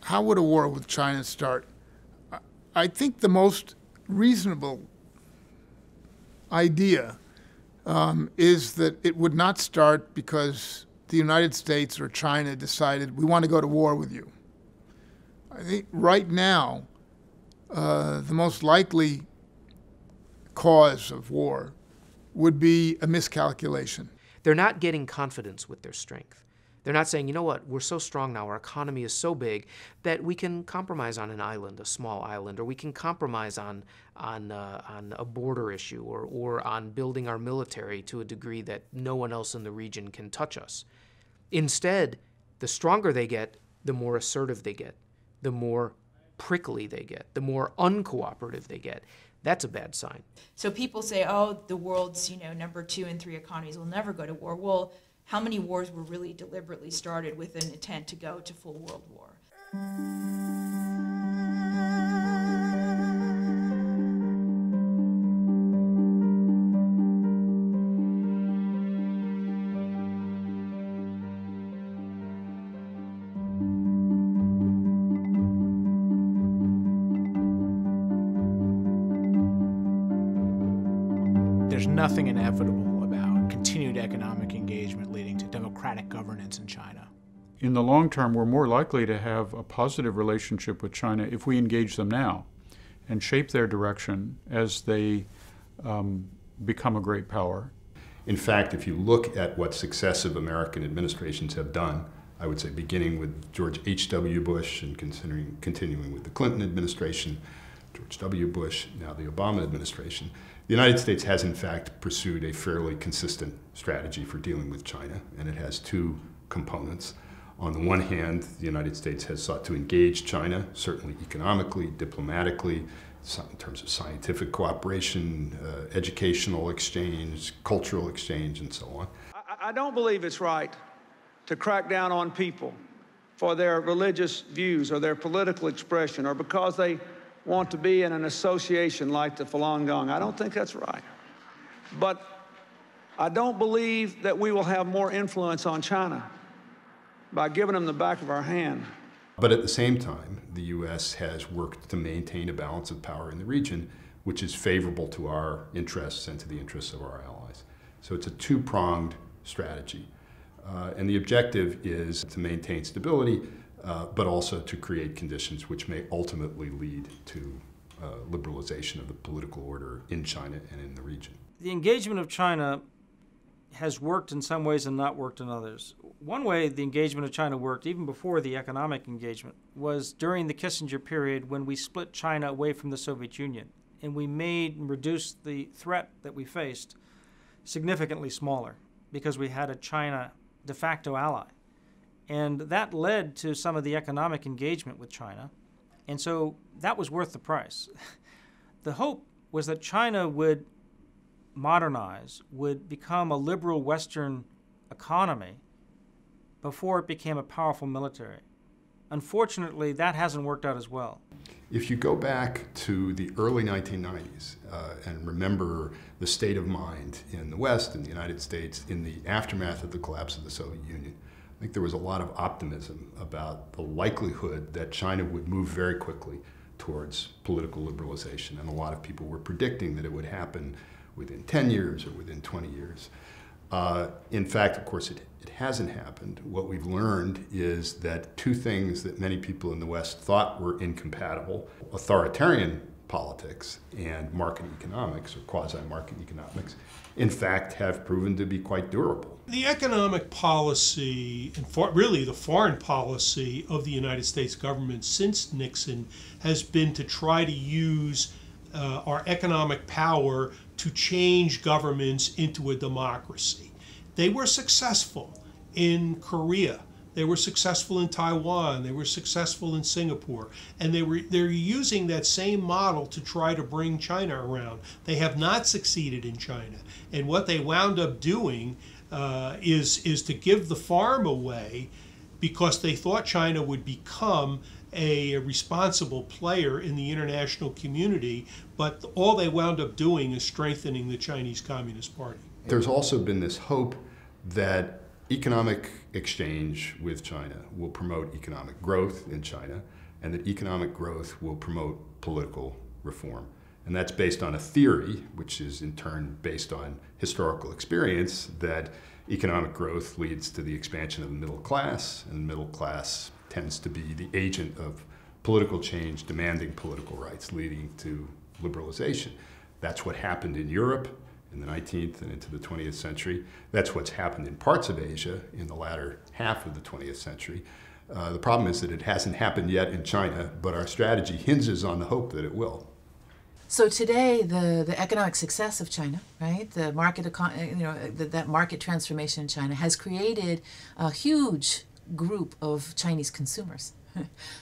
how would a war with China start? I think the most reasonable idea is that it would not start because the United States or China decided we want to go to war with you. I think right now, the most likely cause of war would be a miscalculation. They're not getting confidence with their strength. They're not saying, you know what, we're so strong now, our economy is so big that we can compromise on an island, a small island, or we can compromise on a border issue, or on building our military to a degree that no one else in the region can touch us. Instead, the stronger they get, the more assertive they get, the more prickly they get, the more uncooperative they get. That's a bad sign. So people say, oh, the world's, number 2 and 3 economies will never go to war. Well, how many wars were really deliberately started with an intent to go to full world war? There's nothing inevitable about continued economic engagement leading to democratic governance in China. In the long term, we're more likely to have a positive relationship with China if we engage them now and shape their direction as they become a great power. In fact, if you look at what successive American administrations have done, I would say beginning with George H.W. Bush and continuing with the Clinton administration, George W. Bush, now the Obama administration, the United States has in fact pursued a fairly consistent strategy for dealing with China, and it has 2 components. On the one hand, the United States has sought to engage China, certainly economically, diplomatically, in terms of scientific cooperation, educational exchange, cultural exchange, and so on. I don't believe it's right to crack down on people for their religious views or their political expression or because they want to be in an association like the Falun Gong. I don't think that's right. But I don't believe that we will have more influence on China by giving them the back of our hand. But at the same time, the U.S. has worked to maintain a balance of power in the region, which is favorable to our interests and to the interests of our allies. So it's a 2-pronged strategy. And the objective is to maintain stability, but also to create conditions which may ultimately lead to liberalization of the political order in China and in the region. The engagement of China has worked in some ways and not worked in others. One way the engagement of China worked, even before the economic engagement, was during the Kissinger period when we split China away from the Soviet Union, and we made and reduced the threat that we faced significantly smaller because we had a China de facto ally. And that led to some of the economic engagement with China. And so that was worth the price. The hope was that China would modernize, would become a liberal Western economy before it became a powerful military. Unfortunately, that hasn't worked out as well. If you go back to the early 1990s and remember the state of mind in the West, in the United States, in the aftermath of the collapse of the Soviet Union, I think there was a lot of optimism about the likelihood that China would move very quickly towards political liberalization. And a lot of people were predicting that it would happen within 10 years or within 20 years. In fact, of course, it hasn't happened. What we've learned is that 2 things that many people in the West thought were incompatible, authoritarian politics and market economics, or quasi-market economics, in fact have proven to be quite durable. The economic policy, and really the foreign policy of the United States government since Nixon has been to try to use our economic power to change governments into a democracy. They were successful in Korea. They were successful in Taiwan. They were successful in Singapore. And they're using that same model to try to bring China around. They have not succeeded in China. And what they wound up doing is to give the farm away because they thought China would become a responsible player in the international community, but all they wound up doing is strengthening the Chinese Communist Party. There's also been this hope that economic exchange with China will promote economic growth in China, and that economic growth will promote political reform. And that's based on a theory, which is in turn based on historical experience, that economic growth leads to the expansion of the middle class, and the middle class tends to be the agent of political change, demanding political rights, leading to liberalization. That's what happened in Europe in the 19th and into the 20th century. That's what's happened in parts of Asia in the latter half of the 20th century. The problem is that it hasn't happened yet in China, but our strategy hinges on the hope that it will. So today, the economic success of China, right, the market, that market transformation in China has created a huge group of Chinese consumers.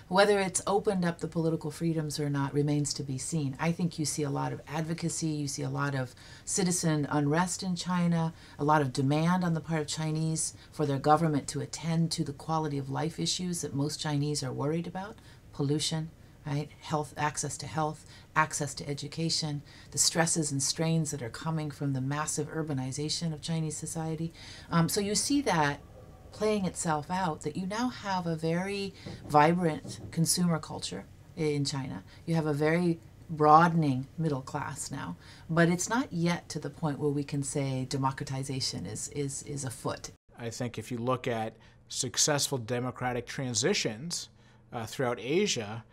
Whether it's opened up the political freedoms or not remains to be seen. I think you see a lot of advocacy, you see a lot of citizen unrest in China, a lot of demand on the part of Chinese for their government to attend to the quality of life issues that most Chinese are worried about, pollution, right, health, access to education, the stresses and strains that are coming from the massive urbanization of Chinese society. So you see that playing itself out, that you now have a very vibrant consumer culture in China. You have a very broadening middle class now, but it's not yet to the point where we can say democratization is afoot. I think if you look at successful democratic transitions throughout Asia,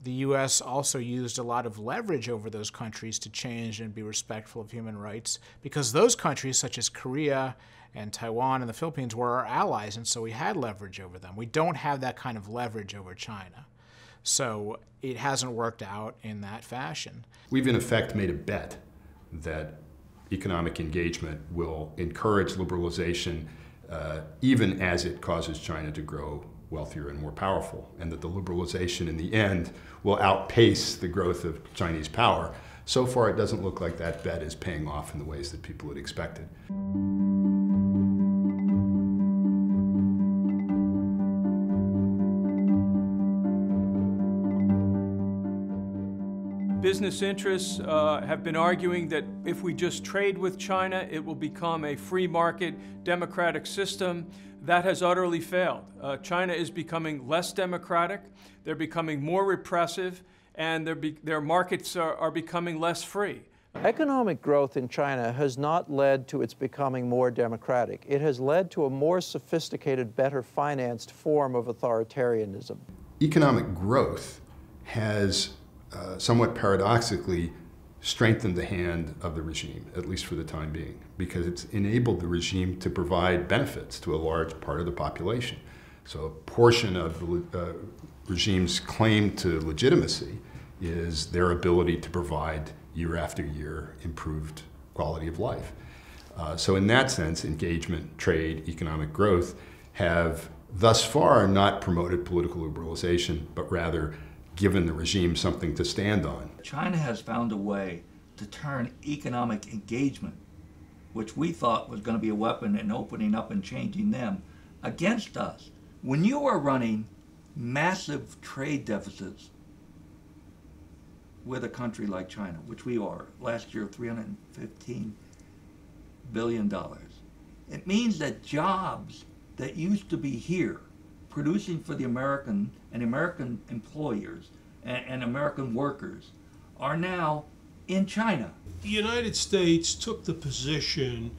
the U.S. also used a lot of leverage over those countries to change and be respectful of human rights, because those countries, such as Korea and Taiwan and the Philippines, were our allies, and so we had leverage over them. We don't have that kind of leverage over China. So it hasn't worked out in that fashion. We've in effect made a bet that economic engagement will encourage liberalization even as it causes China to grow wealthier and more powerful, and that the liberalization in the end will outpace the growth of Chinese power. So far, it doesn't look like that bet is paying off in the ways that people had expected. Business interests have been arguing that if we just trade with China, it will become a free market, democratic system. That has utterly failed. China is becoming less democratic, they're becoming more repressive, and their markets are becoming less free. Economic growth in China has not led to its becoming more democratic. It has led to a more sophisticated, better financed form of authoritarianism. Economic growth has somewhat paradoxically strengthened the hand of the regime, at least for the time being, because it's enabled the regime to provide benefits to a large part of the population. So a portion of the regime's claim to legitimacy is their ability to provide year after year improved quality of life. So in that sense, engagement, trade, economic growth have thus far not promoted political liberalization, but rather given the regime something to stand on. China has found a way to turn economic engagement, which we thought was going to be a weapon in opening up and changing them, against us. When you are running massive trade deficits with a country like China, which we are, last year $315 billion, it means that jobs that used to be here, producing for the American and American employers and American workers, are now in China. The United States took the position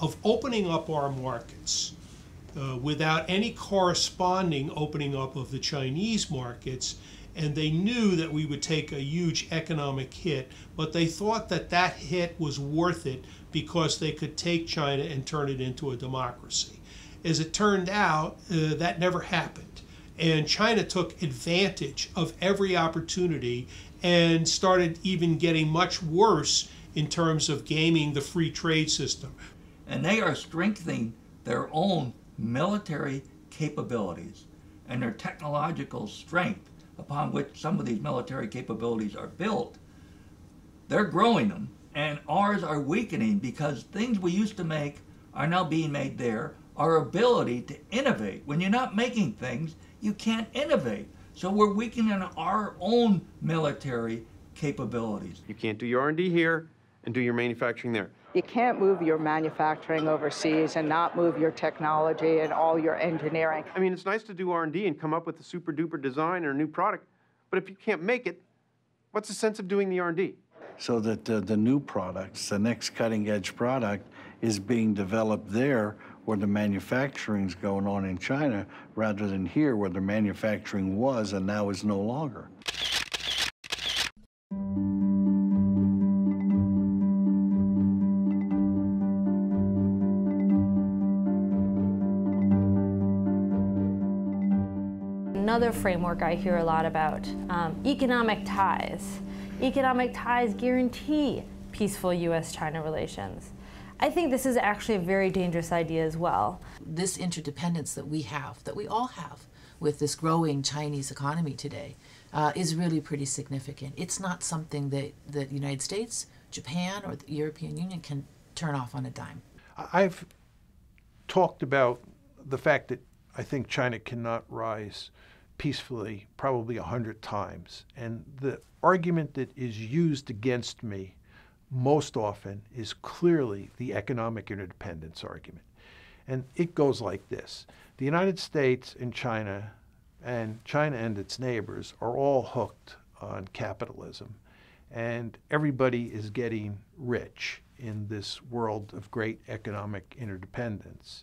of opening up our markets without any corresponding opening up of the Chinese markets, and they knew that we would take a huge economic hit, but they thought that that hit was worth it because they could take China and turn it into a democracy. As it turned out, that never happened. And China took advantage of every opportunity and started even getting much worse in terms of gaming the free trade system. And they are strengthening their own military capabilities and their technological strength upon which some of these military capabilities are built. They're growing them, and ours are weakening because things we used to make are now being made there. Our ability to innovate. When you're not making things, you can't innovate. So we're weakening our own military capabilities. You can't do your R&D here and do your manufacturing there. You can't move your manufacturing overseas and not move your technology and all your engineering. I mean, it's nice to do R&D and come up with a super duper design or a new product, but if you can't make it, what's the sense of doing the R&D? So that the new products, the next cutting edge product, is being developed there where the manufacturing's going on in China rather than here where the manufacturing was and now is no longer. Another framework I hear a lot about, economic ties. Economic ties guarantee peaceful U.S.-China relations. I think this is actually a very dangerous idea as well. This interdependence that we have, that we all have with this growing Chinese economy today, is really pretty significant. It's not something that the United States, Japan, or the European Union can turn off on a dime. I've talked about the fact that I think China cannot rise peacefully probably 100 times. And the argument that is used against me most often is clearly the economic interdependence argument. And it goes like this. The United States and China and its neighbors are all hooked on capitalism. And everybody is getting rich in this world of great economic interdependence.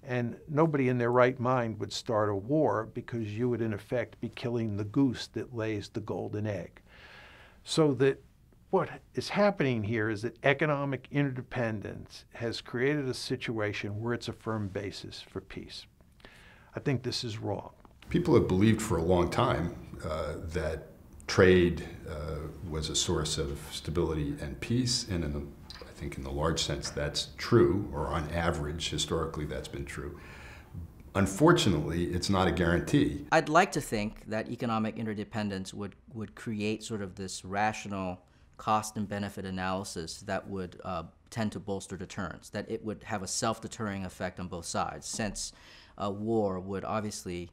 And nobody in their right mind would start a war because you would in effect be killing the goose that lays the golden egg. So that what is happening here is that economic interdependence has created a situation where it's a firm basis for peace. I think this is wrong. People have believed for a long time that trade was a source of stability and peace, and I think in the large sense that's true, or on average, historically that's been true. Unfortunately, it's not a guarantee. I'd like to think that economic interdependence would create sort of this rational cost and benefit analysis that would tend to bolster deterrence, that it would have a self-deterring effect on both sides, since a war would obviously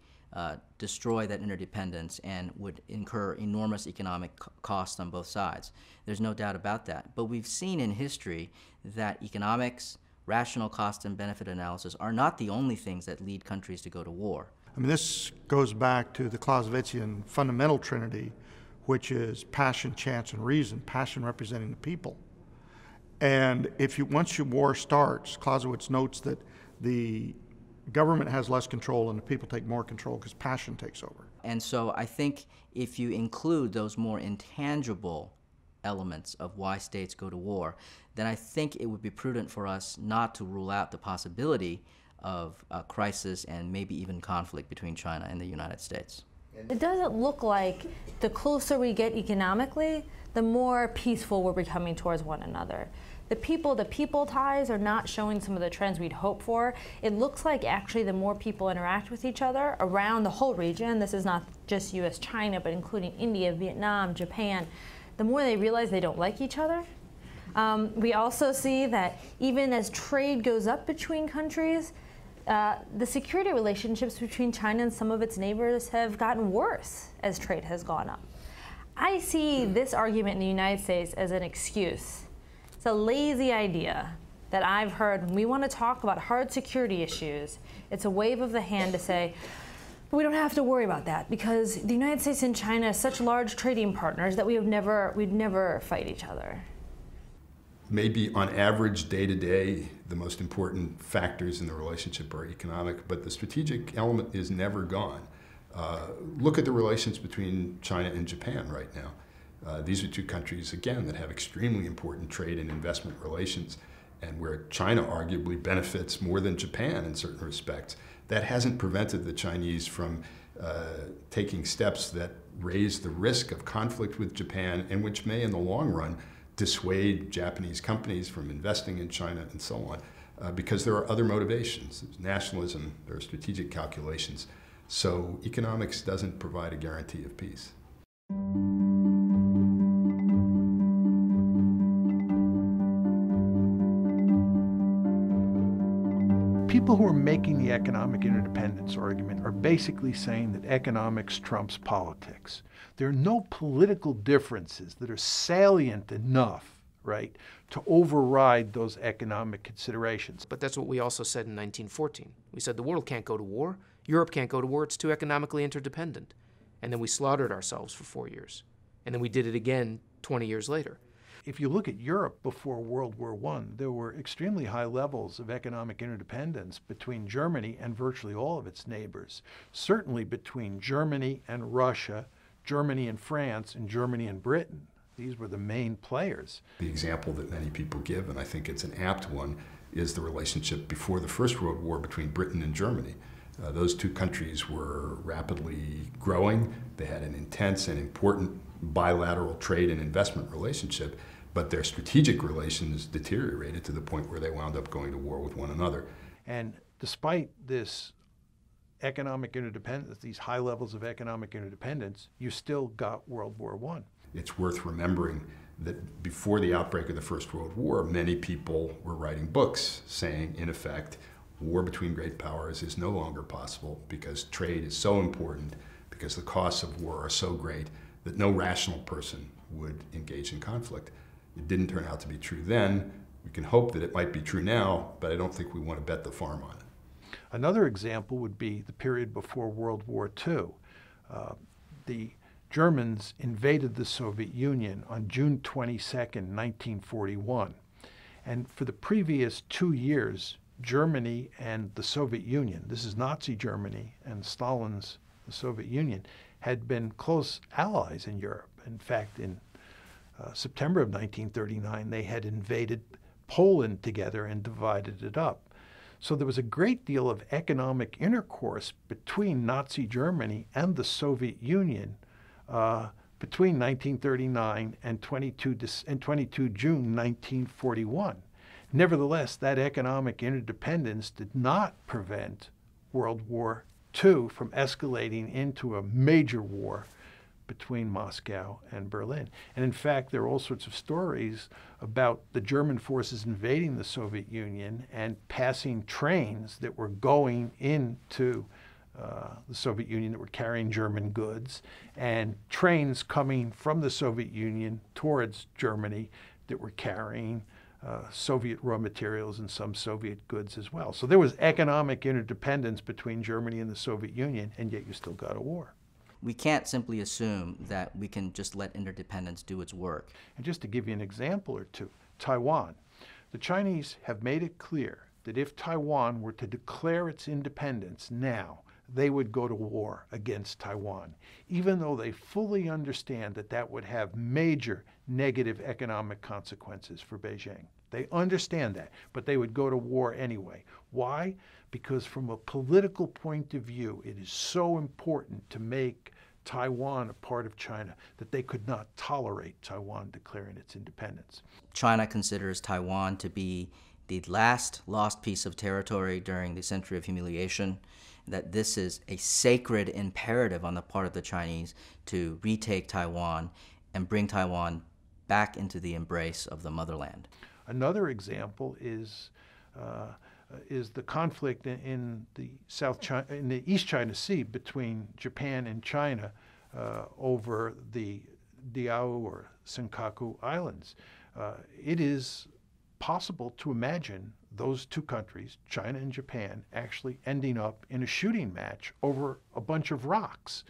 destroy that interdependence and would incur enormous economic costs on both sides. There's no doubt about that. But we've seen in history that economics, rational cost and benefit analysis are not the only things that lead countries to go to war. I mean, this goes back to the Clausewitzian fundamental trinity, which is passion, chance, and reason, passion representing the people. And once your war starts, Clausewitz notes that the government has less control and the people take more control because passion takes over. And so I think if you include those more intangible elements of why states go to war, then I think it would be prudent for us not to rule out the possibility of a crisis and maybe even conflict between China and the United States. It doesn't look like the closer we get economically, the more peaceful we're becoming towards one another. The people ties are not showing some of the trends we'd hope for. It looks like actually the more people interact with each other around the whole region, this is not just US-China, but including India, Vietnam, Japan, the more they realize they don't like each other. We also see that even as trade goes up between countries, the security relationships between China and some of its neighbors have gotten worse as trade has gone up. I see this argument in the United States as an excuse. It's a lazy idea that I've heard when we want to talk about hard security issues. It's a wave of the hand to say, we don't have to worry about that because the United States and China are such large trading partners that we'd never fight each other. Maybe on average, day to day, the most important factors in the relationship are economic, but the strategic element is never gone. Look at the relations between China and Japan right now. These are two countries, again, that have extremely important trade and investment relations, and where China arguably benefits more than Japan in certain respects. That hasn't prevented the Chinese from taking steps that raise the risk of conflict with Japan, and which may, in the long run, dissuade Japanese companies from investing in China and so on, because there are other motivations. There's nationalism, there are strategic calculations. So economics doesn't provide a guarantee of peace. People who are making the economic interdependence argument are basically saying that economics trumps politics. There are no political differences that are salient enough right, to override those economic considerations. But that's what we also said in 1914. We said the world can't go to war. Europe can't go to war. It's too economically interdependent. And then we slaughtered ourselves for 4 years. And then we did it again 20 years later. If you look at Europe before World War I, there were extremely high levels of economic interdependence between Germany and virtually all of its neighbors. Certainly between Germany and Russia, Germany and France, and Germany and Britain. These were the main players. The example that many people give, and I think it's an apt one, is the relationship before the First World War between Britain and Germany. Those two countries were rapidly growing. They had an intense and important bilateral trade and investment relationship, but their strategic relations deteriorated to the point where they wound up going to war with one another. And despite this economic interdependence, these high levels of economic interdependence, you still got World War I. It's worth remembering that before the outbreak of the First World War, many people were writing books saying, in effect, war between great powers is no longer possible because trade is so important, because the costs of war are so great that no rational person would engage in conflict. It didn't turn out to be true then. We can hope that it might be true now, but I don't think we want to bet the farm on it. Another example would be the period before World War II. The Germans invaded the Soviet Union on June 22nd, 1941. And for the previous 2 years, Germany and the Soviet Union, this is Nazi Germany and Stalin's the Soviet Union, had been close allies in Europe. In fact, in September of 1939, they had invaded Poland together and divided it up. So there was a great deal of economic intercourse between Nazi Germany and the Soviet Union between 1939 and 22 June 1941. Nevertheless, that economic interdependence did not prevent World War II from escalating into a major war between Moscow and Berlin. And in fact, there are all sorts of stories about the German forces invading the Soviet Union and passing trains that were going into the Soviet Union that were carrying German goods, and trains coming from the Soviet Union towards Germany that were carrying Soviet raw materials and some Soviet goods as well. So there was economic interdependence between Germany and the Soviet Union, and yet you still got a war. We can't simply assume that we can just let interdependence do its work. And just to give you an example or two, Taiwan. The Chinese have made it clear that if Taiwan were to declare its independence now, they would go to war against Taiwan, even though they fully understand that that would have major negative economic consequences for Beijing. They understand that, but they would go to war anyway. Why? Because from a political point of view, it is so important to make Taiwan a part of China that they could not tolerate Taiwan declaring its independence. China considers Taiwan to be the last lost piece of territory during the Century of Humiliation, that this is a sacred imperative on the part of the Chinese to retake Taiwan and bring Taiwan back into the embrace of the motherland. Another example is the conflict in the East China Sea between Japan and China over the Diaoyu or Senkaku Islands. It is possible to imagine those two countries, China and Japan, actually ending up in a shooting match over a bunch of rocks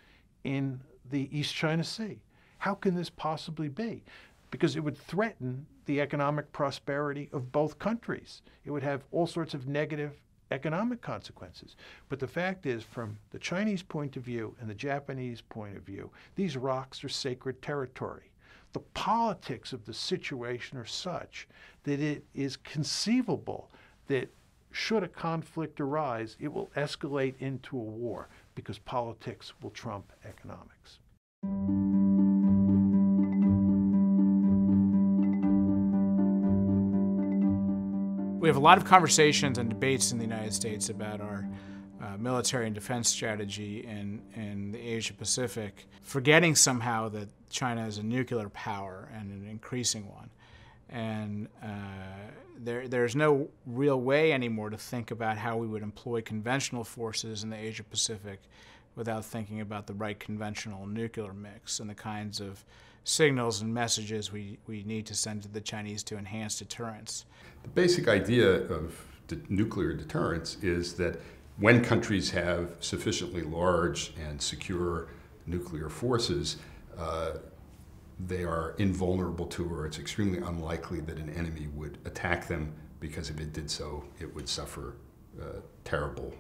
in the East China Sea. How can this possibly be? Because it would threaten the economic prosperity of both countries. It would have all sorts of negative economic consequences. But the fact is, from the Chinese point of view and the Japanese point of view, these rocks are sacred territory. The politics of the situation are such that it is conceivable that should a conflict arise, it will escalate into a war because politics will trump economics. We have a lot of conversations and debates in the United States about our military and defense strategy in the Asia Pacific, forgetting somehow that China is a nuclear power and an increasing one. And there's no real way anymore to think about how we would employ conventional forces in the Asia Pacific without thinking about the right conventional nuclear mix and the kinds of signals and messages we need to send to the Chinese to enhance deterrence. The basic idea of nuclear deterrence is that when countries have sufficiently large and secure nuclear forces, they are invulnerable to, or it's extremely unlikely that an enemy would attack them, because if it did so, it would suffer terrible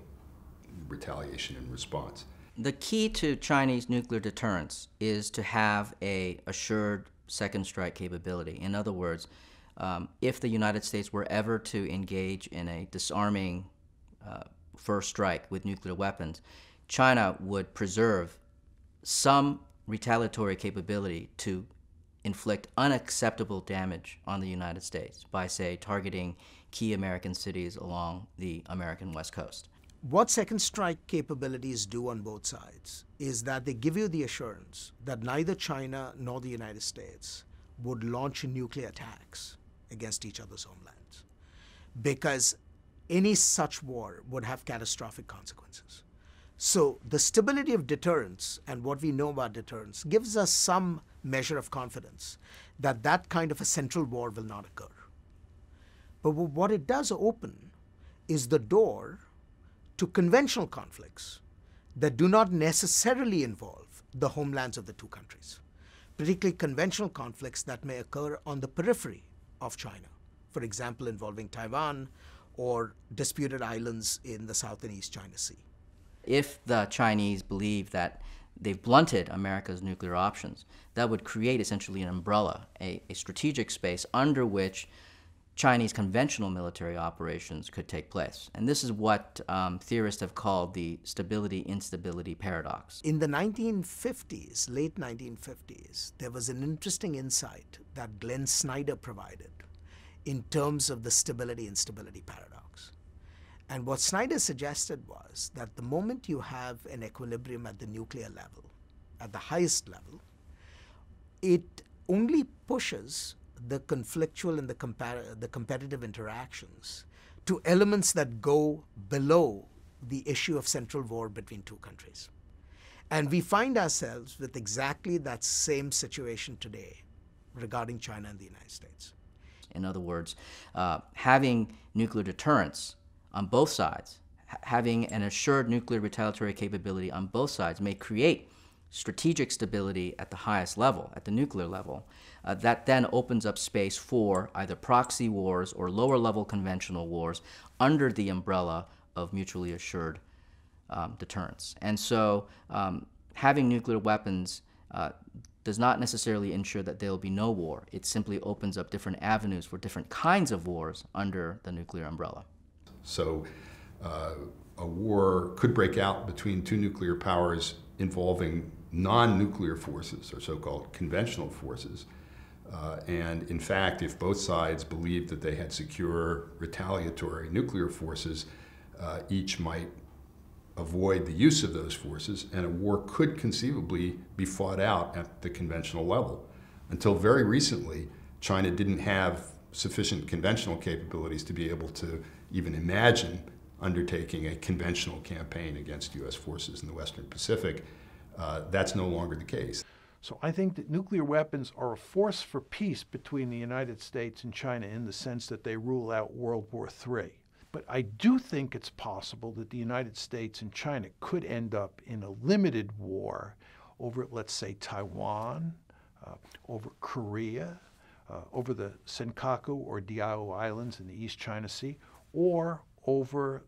retaliation in response. The key to Chinese nuclear deterrence is to have a assured second strike capability. In other words, if the United States were ever to engage in a disarming first strike with nuclear weapons, China would preserve some retaliatory capability to inflict unacceptable damage on the United States by, say, targeting key American cities along the American West Coast. What second strike capabilities do on both sides is that they give you the assurance that neither China nor the United States would launch nuclear attacks against each other's homelands, because any such war would have catastrophic consequences. So the stability of deterrence and what we know about deterrence gives us some measure of confidence that that kind of a central war will not occur. But what it does open is the door to conventional conflicts that do not necessarily involve the homelands of the two countries, particularly conventional conflicts that may occur on the periphery of China, for example, involving Taiwan or disputed islands in the South and East China Sea. If the Chinese believe that they've blunted America's nuclear options, that would create essentially an umbrella, a strategic space under which Chinese conventional military operations could take place. And this is what theorists have called the stability-instability paradox. In the 1950s, late 1950s, there was an interesting insight that Glenn Snyder provided in terms of the stability-instability paradox. And what Snyder suggested was that the moment you have an equilibrium at the nuclear level, at the highest level, it only pushes the conflictual and the competitive interactions to elements that go below the issue of central war between two countries. And we find ourselves with exactly that same situation today regarding China and the United States. In other words, having nuclear deterrence on both sides, having an assured nuclear retaliatory capability on both sides may create strategic stability at the highest level, at the nuclear level, that then opens up space for either proxy wars or lower level conventional wars under the umbrella of mutually assured deterrence. And so having nuclear weapons does not necessarily ensure that there will be no war. It simply opens up different avenues for different kinds of wars under the nuclear umbrella. So a war could break out between two nuclear powers involving non-nuclear forces, or so-called conventional forces. And in fact, if both sides believed that they had secure retaliatory nuclear forces, each might avoid the use of those forces, and a war could conceivably be fought out at the conventional level. Until very recently, China didn't have sufficient conventional capabilities to be able to even imagine undertaking a conventional campaign against U.S. forces in the Western Pacific. That's no longer the case. So I think that nuclear weapons are a force for peace between the United States and China in the sense that they rule out World War III. But I do think it's possible that the United States and China could end up in a limited war over, let's say, Taiwan, over Korea, over the Senkaku or Diaoyu Islands in the East China Sea, or over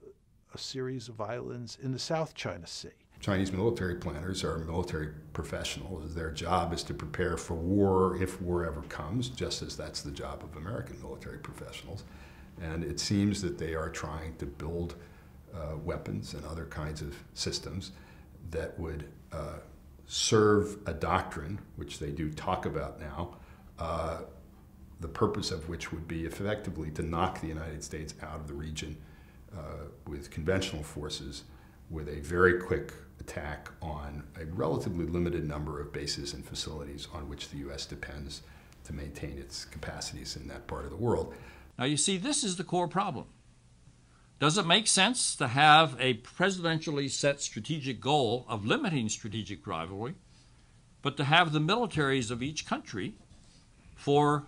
a series of islands in the South China Sea. Chinese military planners are military professionals. Their job is to prepare for war if war ever comes, just as that's the job of American military professionals. And it seems that they are trying to build weapons and other kinds of systems that would serve a doctrine, which they do talk about now, the purpose of which would be effectively to knock the United States out of the region with conventional forces, with a very quick attack on a relatively limited number of bases and facilities on which the U.S. depends to maintain its capacities in that part of the world. Now you see, this is the core problem. Does it make sense to have a presidentially set strategic goal of limiting strategic rivalry, but to have the militaries of each country, for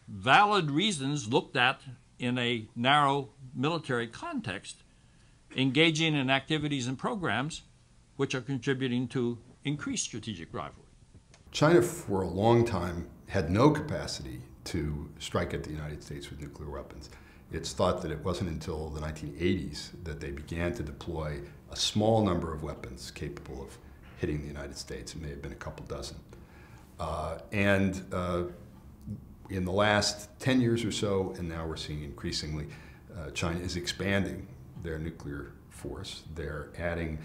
valid reasons looked at in a narrow military context, engaging in activities and programs which are contributing to increased strategic rivalry? China, for a long time, had no capacity to strike at the United States with nuclear weapons. It's thought that it wasn't until the 1980s that they began to deploy a small number of weapons capable of hitting the United States. It may have been a couple dozen. In the last 10 years or so, and now we're seeing increasingly, China is expanding their nuclear force. They're adding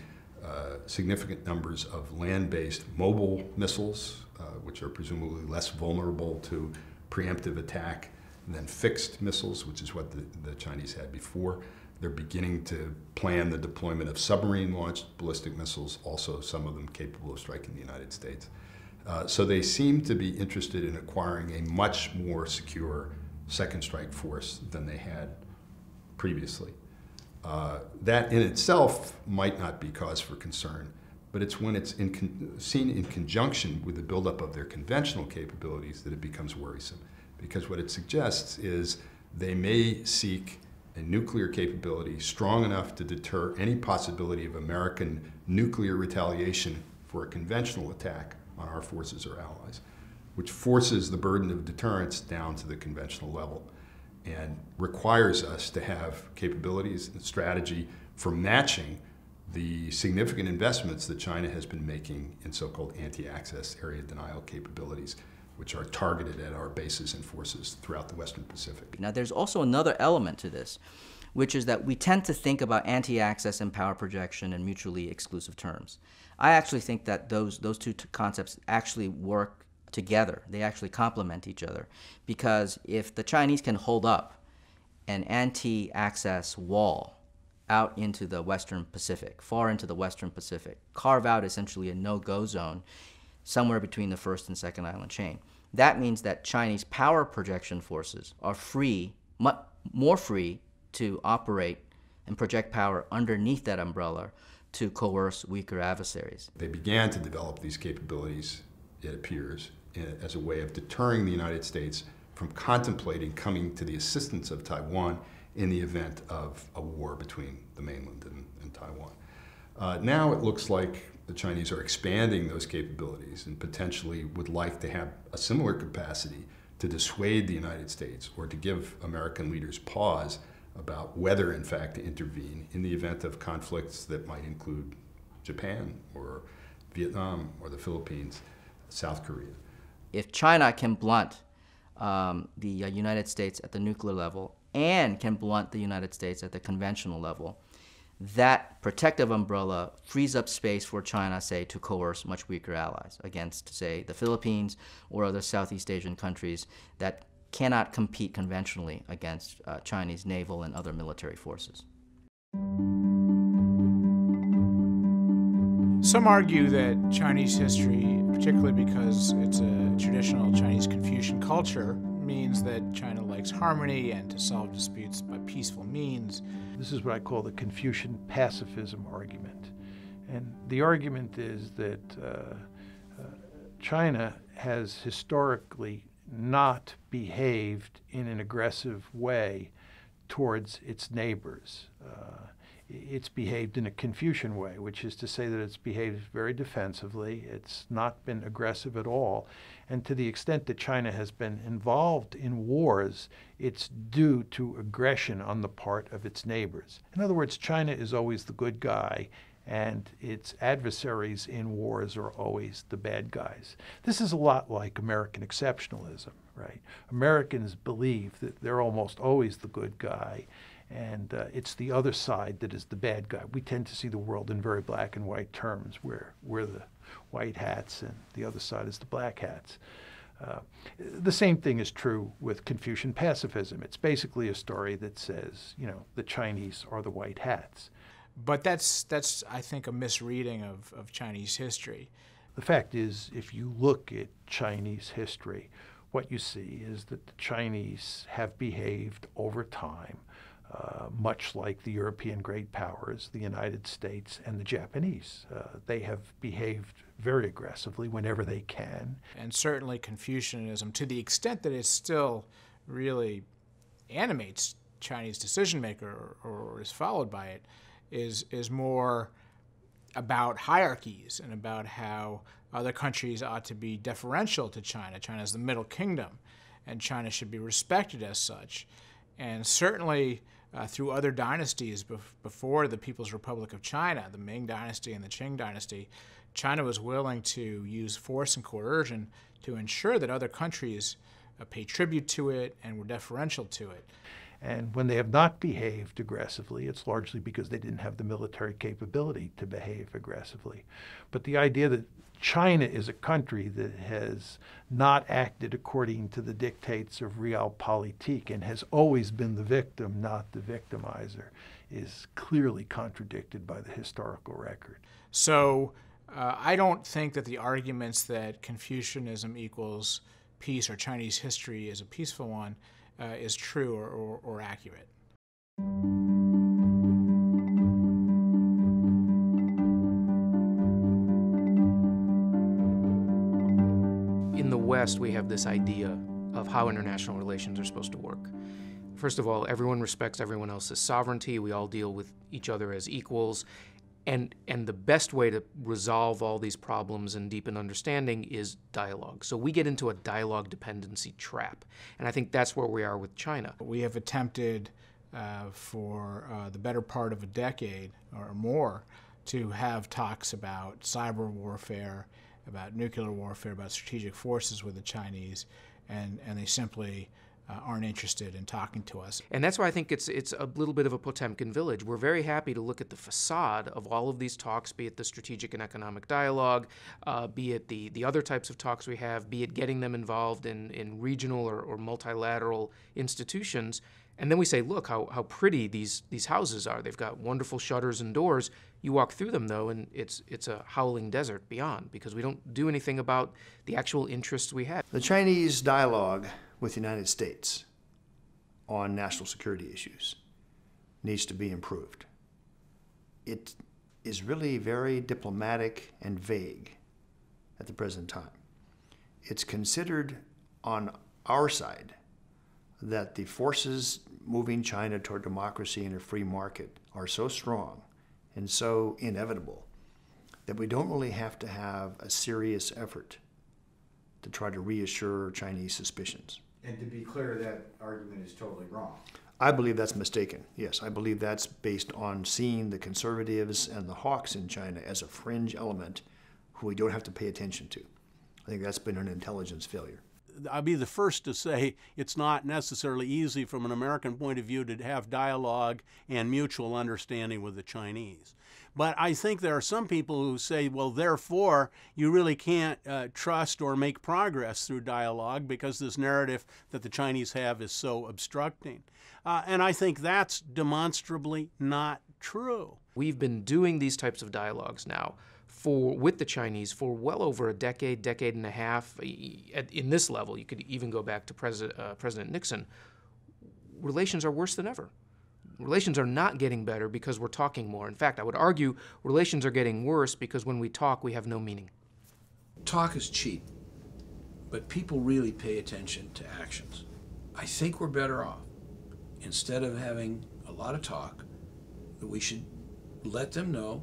significant numbers of land-based mobile missiles, which are presumably less vulnerable to preemptive attack than fixed missiles, which is what the Chinese had before. They're beginning to plan the deployment of submarine-launched ballistic missiles, also some of them capable of striking the United States. So they seem to be interested in acquiring a much more secure second strike force than they had previously. That in itself might not be cause for concern, but it's when it's seen in conjunction with the buildup of their conventional capabilities that it becomes worrisome. Because what it suggests is they may seek a nuclear capability strong enough to deter any possibility of American nuclear retaliation for a conventional attack on our forces or allies, which forces the burden of deterrence down to the conventional level and requires us to have capabilities and strategy for matching the significant investments that China has been making in so-called anti-access area denial capabilities, which are targeted at our bases and forces throughout the Western Pacific. Now, there's also another element to this, which is that we tend to think about anti-access and power projection in mutually exclusive terms. I actually think that those two concepts actually work together. They actually complement each other, because if the Chinese can hold up an anti-access wall out into the Western Pacific, far into the Western Pacific, carve out essentially a no-go zone somewhere between the first and second island chain, that means that Chinese power projection forces are free, more free to operate and project power underneath that umbrella to coerce weaker adversaries. They began to develop these capabilities, it appears, as a way of deterring the United States from contemplating coming to the assistance of Taiwan in the event of a war between the mainland and Taiwan. Now it looks like the Chinese are expanding those capabilities and potentially would like to have a similar capacity to dissuade the United States or to give American leaders pause about whether, in fact, to intervene in the event of conflicts that might include Japan or Vietnam or the Philippines, South Korea. If China can blunt the United States at the nuclear level and can blunt the United States at the conventional level, that protective umbrella frees up space for China, say, to coerce much weaker allies against, say, the Philippines or other Southeast Asian countries that cannot compete conventionally against Chinese naval and other military forces. Some argue that Chinese history, particularly because it's a traditional Chinese Confucian culture, means that China likes harmony and to solve disputes by peaceful means. This is what I call the Confucian-Pacifism argument. And the argument is that China has historically not behaved in an aggressive way towards its neighbors. It's behaved in a Confucian way, which is to say that it's behaved very defensively. It's not been aggressive at all. And to the extent that China has been involved in wars, it's due to aggression on the part of its neighbors. In other words, China is always the good guy, and its adversaries in wars are always the bad guys. This is a lot like American exceptionalism, right? Americans believe that they're almost always the good guy, and it's the other side that is the bad guy. We tend to see the world in very black and white terms, where we're the white hats and the other side is the black hats. The same thing is true with Confucian pacifism. It's basically a story that says, you know, the Chinese are the white hats. But that's I think, a misreading of Chinese history. The fact is, if you look at Chinese history, what you see is that the Chinese have behaved over time much like the European great powers, the United States and the Japanese. They have behaved very aggressively whenever they can. And certainly Confucianism, to the extent that it still really animates Chinese decision-maker or is followed by it, is more about hierarchies and about how other countries ought to be deferential to China. China is the Middle Kingdom, and China should be respected as such. And certainly through other dynasties before the People's Republic of China, the Ming Dynasty and the Qing Dynasty, China was willing to use force and coercion to ensure that other countries paid tribute to it and were deferential to it. And when they have not behaved aggressively, it's largely because they didn't have the military capability to behave aggressively. But the idea that China is a country that has not acted according to the dictates of realpolitik and has always been the victim, not the victimizer, is clearly contradicted by the historical record. So I don't think that the arguments that Confucianism equals peace or Chinese history is a peaceful one is true or accurate. In the West, we have this idea of how international relations are supposed to work. First of all, everyone respects everyone else's sovereignty. We all deal with each other as equals. And the best way to resolve all these problems and deepen understanding is dialogue. So we get into a dialogue dependency trap. And I think that's where we are with China. We have attempted for the better part of a decade or more to have talks about cyber warfare, about nuclear warfare, about strategic forces with the Chinese, and they simply aren't interested in talking to us. And that's why I think it's a little bit of a Potemkin village. We're very happy to look at the facade of all of these talks, be it the strategic and economic dialogue, be it the other types of talks we have, be it getting them involved in regional or multilateral institutions. And then we say, look how pretty these houses are. They've got wonderful shutters and doors. You walk through them, though, and it's a howling desert beyond, because we don't do anything about the actual interests we have. The Chinese dialogue with the United States on national security issues needs to be improved. It is really very diplomatic and vague at the present time. It's considered on our side that the forces moving China toward democracy and a free market are so strong and so inevitable that we don't really have to have a serious effort to try to reassure Chinese suspicions. And to be clear, that argument is totally wrong. I believe that's mistaken, yes. I believe that's based on seeing the conservatives and the hawks in China as a fringe element who we don't have to pay attention to. I think that's been an intelligence failure. I'll be the first to say it's not necessarily easy from an American point of view to have dialogue and mutual understanding with the Chinese. But I think there are some people who say, well, therefore, you really can't trust or make progress through dialogue because this narrative that the Chinese have is so obstructing. And I think that's demonstrably not true. We've been doing these types of dialogues now with the Chinese for well over a decade and a half. In this level, you could even go back to President Nixon. Relations are worse than ever. Relations are not getting better because we're talking more. In fact, I would argue relations are getting worse because when we talk, we have no meaning. Talk is cheap, but people really pay attention to actions. I think we're better off, instead of having a lot of talk, that we should let them know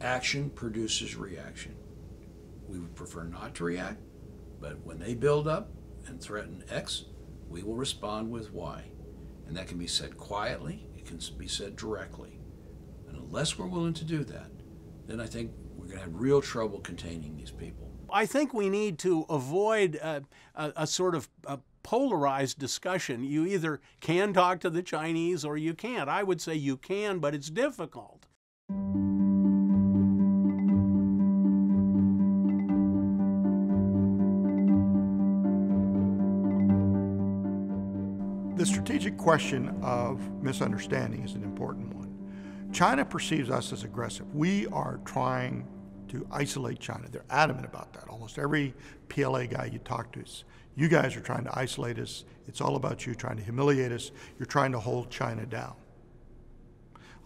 action produces reaction. We would prefer not to react, but when they build up and threaten X, we will respond with Y. And that can be said quietly, it can be said directly. And unless we're willing to do that, then I think we're going to have real trouble containing these people. I think we need to avoid a sort of polarized discussion. You either can talk to the Chinese or you can't. I would say you can, but it's difficult. The strategic question of misunderstanding is an important one. China perceives us as aggressive. We are trying to isolate China. They're adamant about that. Almost every PLA guy you talk to is, you guys are trying to isolate us. It's all about you trying to humiliate us. You're trying to hold China down.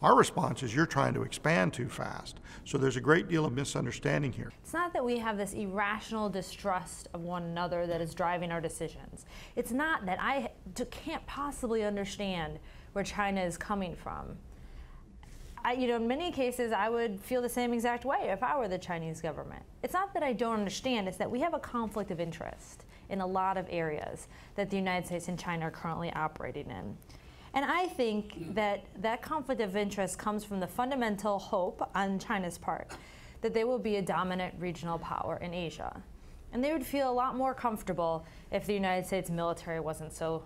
Our response is you're trying to expand too fast. So there's a great deal of misunderstanding here. It's not that we have this irrational distrust of one another that is driving our decisions. It's not that I can't possibly understand where China is coming from. In many cases, I would feel the same exact way if I were the Chinese government. It's not that I don't understand, it's that we have a conflict of interest in a lot of areas that the United States and China are currently operating in. And I think that that conflict of interest comes from the fundamental hope on China's part that they will be a dominant regional power in Asia. And they would feel a lot more comfortable if the United States military wasn't so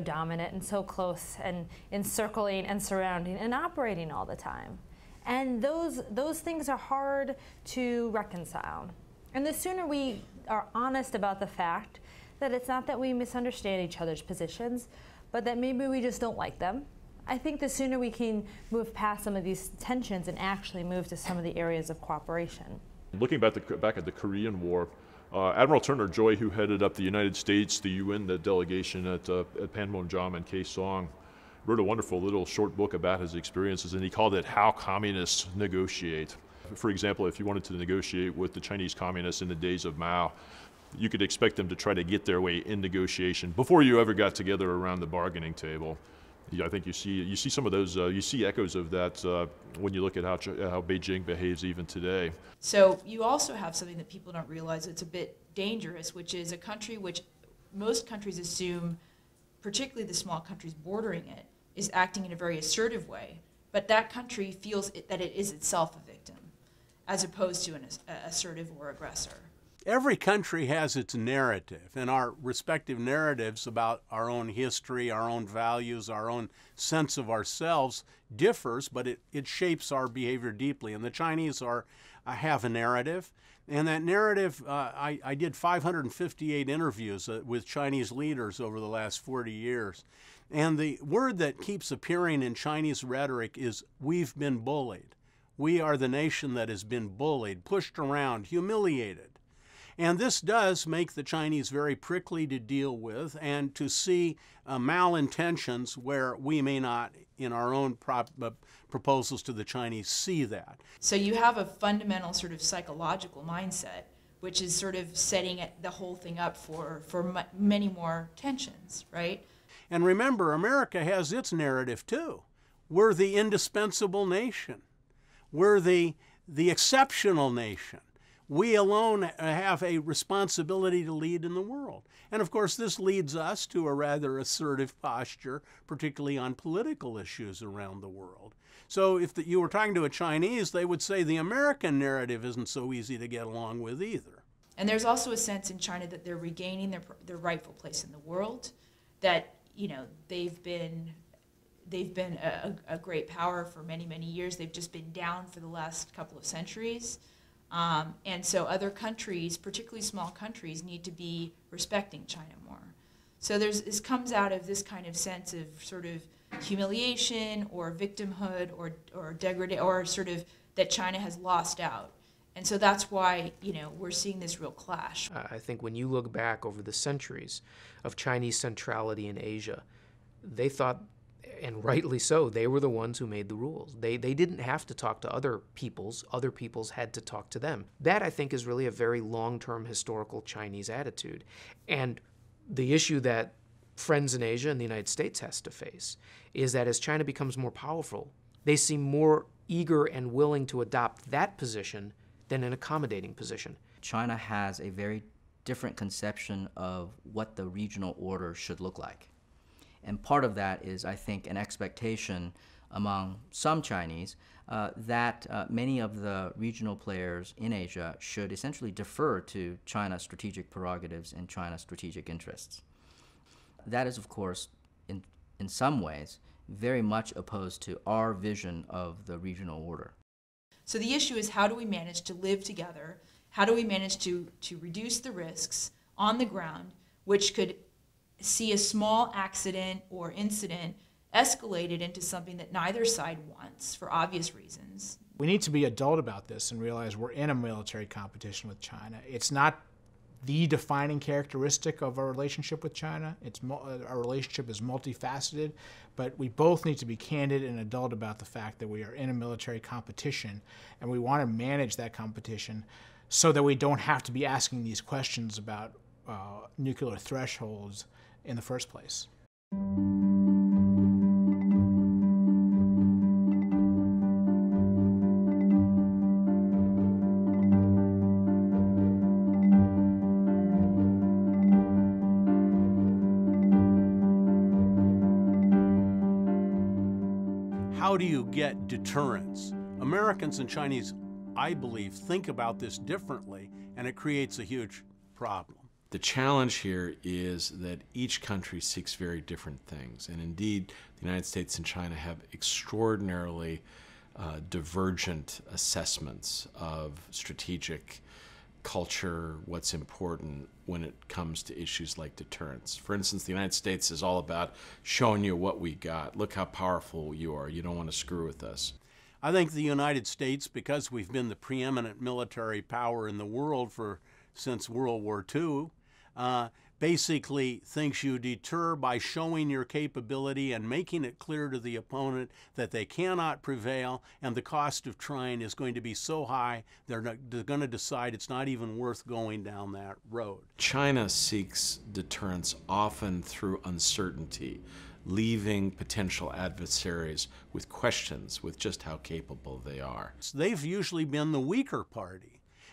dominant and so close and encircling and surrounding and operating all the time. And those things are hard to reconcile. And the sooner we are honest about the fact that it's not that we misunderstand each other's positions, but that maybe we just don't like them, I think the sooner we can move past some of these tensions and actually move to some of the areas of cooperation. Looking back at the Korean War, Admiral Turner Joy, who headed up the United States, the UN delegation at Panmunjom and Kaesong, wrote a wonderful little short book about his experiences, and he called it How Communists Negotiate. For example, if you wanted to negotiate with the Chinese communists in the days of Mao, you could expect them to try to get their way in negotiation before you ever got together around the bargaining table. I think you see some of those, you see echoes of that when you look at how Beijing behaves even today. So you also have something that people don't realize that's a bit dangerous, which is a country which most countries assume, particularly the small countries bordering it, is acting in a very assertive way. But that country feels that it is itself a victim, as opposed to an assertive or aggressor. Every country has its narrative, and our respective narratives about our own history, our own values, our own sense of ourselves differs, but it shapes our behavior deeply. And the Chinese have a narrative, and that narrative, I did 558 interviews with Chinese leaders over the last 40 years. And the word that keeps appearing in Chinese rhetoric is, we've been bullied. We are the nation that has been bullied, pushed around, humiliated. And this does make the Chinese very prickly to deal with and to see malintentions where we may not, in our own proposals to the Chinese, see that. So you have a fundamental sort of psychological mindset, which is sort of setting the whole thing up for many more tensions, right? And remember, America has its narrative too. We're the indispensable nation. We're the exceptional nation. We alone have a responsibility to lead in the world. And of course, this leads us to a rather assertive posture, particularly on political issues around the world. So if you were talking to a Chinese, they would say the American narrative isn't so easy to get along with either. And there's also a sense in China that they're regaining their rightful place in the world, that they've been a great power for many, many years. They've just been down for the last couple of centuries. And so other countries, particularly small countries, need to be respecting China more. So this comes out of this kind of sense of sort of humiliation or victimhood or degradation, or sort of that China has lost out. And so that's why, we're seeing this real clash. I think when you look back over the centuries of Chinese centrality in Asia, they thought, and rightly so, they were the ones who made the rules. They didn't have to talk to other peoples had to talk to them. That, I think, is really a very long-term historical Chinese attitude. And the issue that friends in Asia and the United States has to face is that as China becomes more powerful, they seem more eager and willing to adopt that position than an accommodating position. China has a very different conception of what the regional order should look like. And part of that is, I think, an expectation among some Chinese that many of the regional players in Asia should essentially defer to China's strategic prerogatives and China's strategic interests. That is, of course, in some ways, very much opposed to our vision of the regional order. So the issue is, how do we manage to live together? How do we manage to reduce the risks on the ground, which could see a small accident or incident escalated into something that neither side wants for obvious reasons? We need to be adult about this and realize we're in a military competition with China. It's not the defining characteristic of our relationship with China. Our relationship is multifaceted, but we both need to be candid and adult about the fact that we are in a military competition, and we want to manage that competition so that we don't have to be asking these questions about nuclear thresholds in the first place. How do you get deterrence? Americans and Chinese, I believe, think about this differently, and it creates a huge problem. The challenge here is that each country seeks very different things, and indeed the United States and China have extraordinarily divergent assessments of strategic culture, what's important when it comes to issues like deterrence. For instance, the United States is all about showing you what we got. Look how powerful you are. You don't want to screw with us. I think the United States, because we've been the preeminent military power in the world since World War II, basically thinks you deter by showing your capability and making it clear to the opponent that they cannot prevail, and the cost of trying is going to be so high they're going to decide it's not even worth going down that road. China seeks deterrence often through uncertainty, leaving potential adversaries with questions with just how capable they are. They've usually been the weaker party.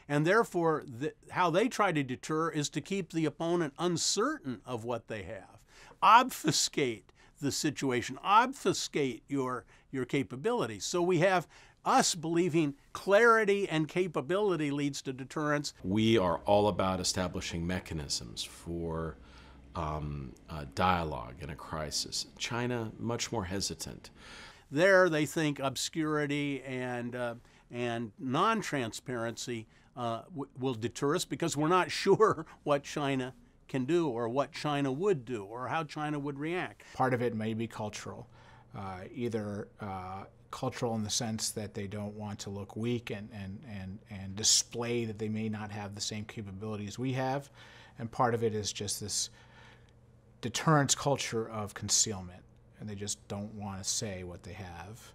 And therefore, how they try to deter is to keep the opponent uncertain of what they have. Obfuscate the situation, obfuscate your capabilities. So we have us believing clarity and capability leads to deterrence. We are all about establishing mechanisms for dialogue in a crisis. China, much more hesitant. There, they think obscurity and non-transparency will deter us because we're not sure what China can do or what China would do or how China would react. Part of it may be cultural, either cultural in the sense that they don't want to look weak and display that they may not have the same capabilities we have, and part of it is just this deterrence culture of concealment, and they just don't want to say what they have.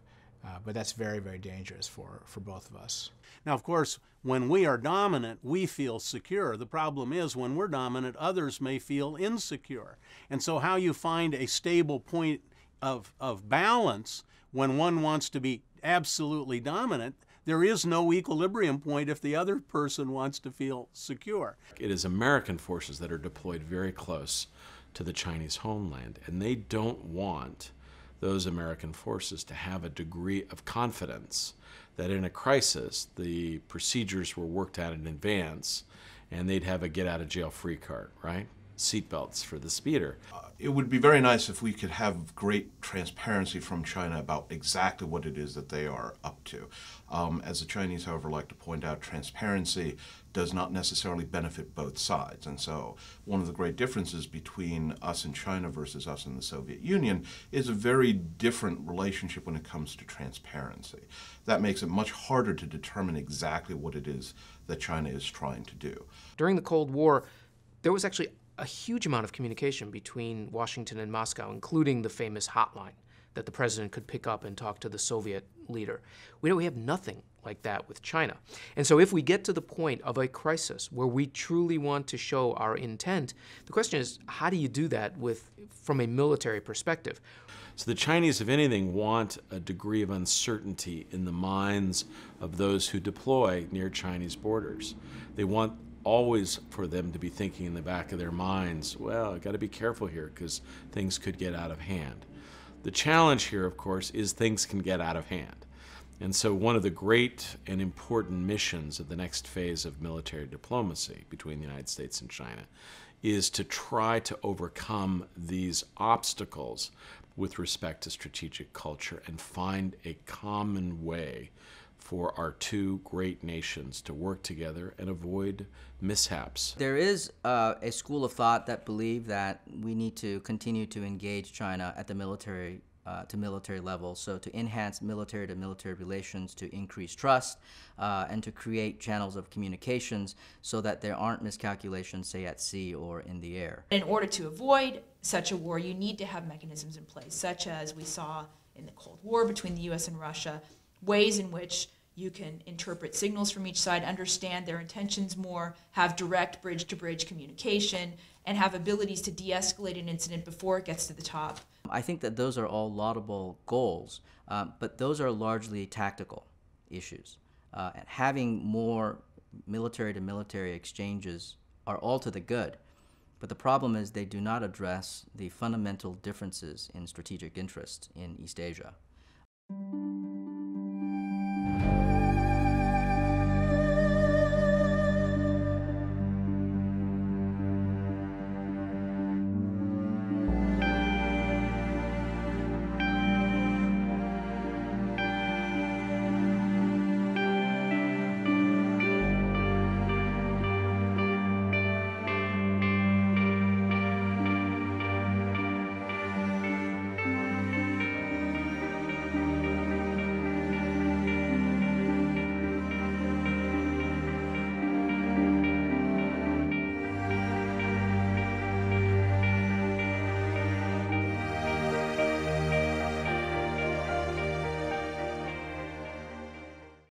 But that's very, very dangerous for both of us. Now, of course, when we are dominant, we feel secure. The problem is when we're dominant, others may feel insecure. And so how you find a stable point of balance when one wants to be absolutely dominant, there is no equilibrium point if the other person wants to feel secure. It is American forces that are deployed very close to the Chinese homeland, and they don't want those American forces to have a degree of confidence that in a crisis the procedures were worked out in advance and they'd have a get-out-of-jail-free card, right? Seatbelts for the speeder. It would be very nice if we could have great transparency from China about exactly what it is that they are up to. As the Chinese, however, like to point out, transparency does not necessarily benefit both sides. And so one of the great differences between us and China versus us and the Soviet Union is a very different relationship when it comes to transparency. That makes it much harder to determine exactly what it is that China is trying to do. During the Cold War, there was actually a huge amount of communication between Washington and Moscow, including the famous hotline that the president could pick up and talk to the Soviet leader. We have nothing like that with China. And so if we get to the point of a crisis where we truly want to show our intent, the question is, how do you do that from a military perspective? So the Chinese, if anything, want a degree of uncertainty in the minds of those who deploy near Chinese borders. They want always for them to be thinking in the back of their minds, well, I've got to be careful here because things could get out of hand. The challenge here, of course, is things can get out of hand. And so one of the great and important missions of the next phase of military diplomacy between the United States and China is to try to overcome these obstacles with respect to strategic culture and find a common way for our two great nations to work together and avoid mishaps. There is a school of thought that believe that we need to continue to engage China at the military to military level, so to enhance military to military relations, to increase trust, and to create channels of communications so that there aren't miscalculations, say, at sea or in the air. In order to avoid such a war, you need to have mechanisms in place, such as we saw in the Cold War between the US and Russia, ways in which you can interpret signals from each side, understand their intentions more, have direct bridge-to-bridge communication, and have abilities to de-escalate an incident before it gets to the top. I think that those are all laudable goals, but those are largely tactical issues. And having more military-to-military exchanges are all to the good, but the problem is they do not address the fundamental differences in strategic interest in East Asia.